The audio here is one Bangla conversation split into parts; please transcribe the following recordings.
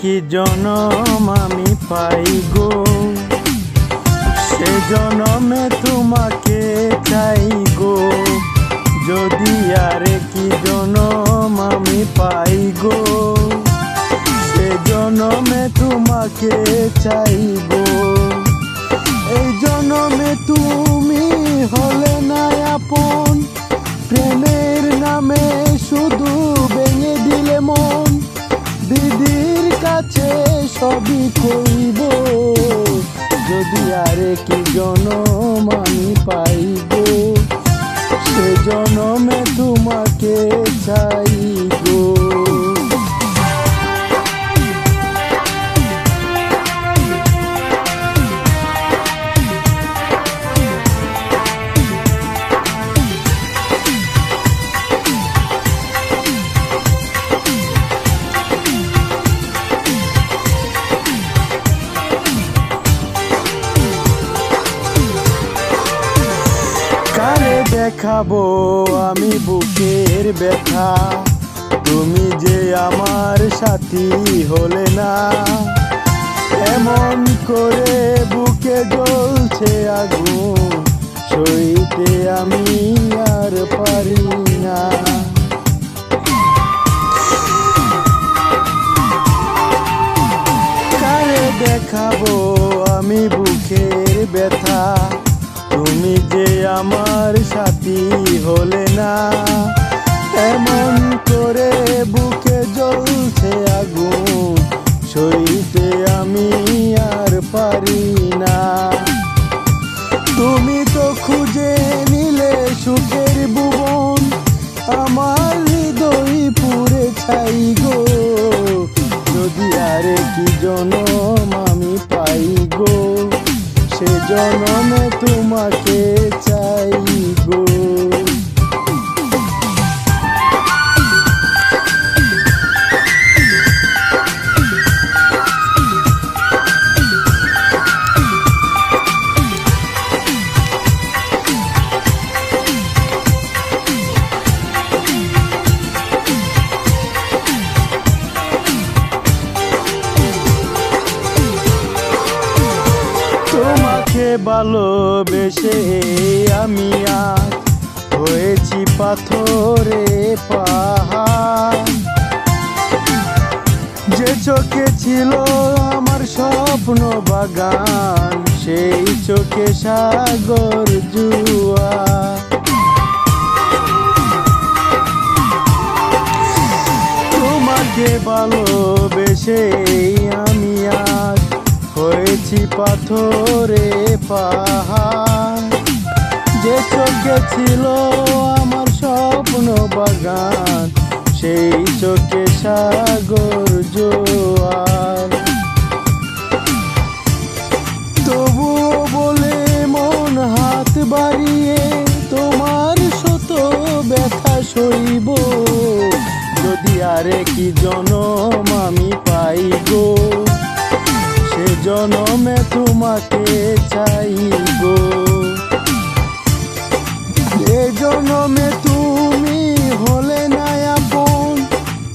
কি জনম আমি পাই গো, সে জনমে তোমাকে চাই গো। যদি আর কি জনম আমি পাই গো, সে জনমে তোমাকে চাই গো। এই জনমে তুমি হলে না আপন, প্রেমের নামে শুধু ভেঙে দিলে মন। দিদির কাছে সবই কইব, যদি আরে কি জনম আমি পাইব, সে জনমে তোমাকে চাই গো। কারে দেখাবো আমি বুকের ব্যথা, তুমি যে আমার সাথী হলে না। এমন করে বুকে জ্বলছে আগুন, সইতে আমি আর পারি না। কারে দেখাবো আমি বুকের ব্যথা, তুমি যে আমার সাথী হলে না। এমন করে বুকে জ্বলছে আগুন, সইতে আমি আর পারি না। তুমি তো খুঁজে নিলে সুখের ভুবন, আমার হৃদয় পুড়ে ছাই গো। যদি আরে কি জনম আমি পাই গো, সে জনমে তোমাকে চাই গো। তোমাকে ভালোবেসে আমি আজ হয়েছি পাথরে পাহাড়। যে চোখে ছিল আমার স্বপ্ন বাগান, সেই চোখে সাগর জুয়ার। তোমাকে ভালোবেসে আমি আজ হয়েছি পাথরে পাহাড়। যে চোখে ছিল আমার স্বপ্ন বাগান, সেই চোখে সাগর জোয়ার। তবুও বলে মন হাত বাড়িয়ে তোমার শত ব্যথা সইব, যদি আরে কি জনম আমি পাই গো, সে জনমে তোমাকে চাই গো। এ জনমে তুমি হলে না আপন,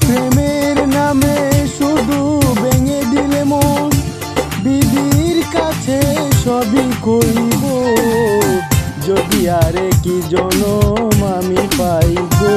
প্রেমের নামে শুধু ভেঙে দিলে মন। দিদির কাছে সবই কইব, যদি আরে কি জনম আমি পাই গো।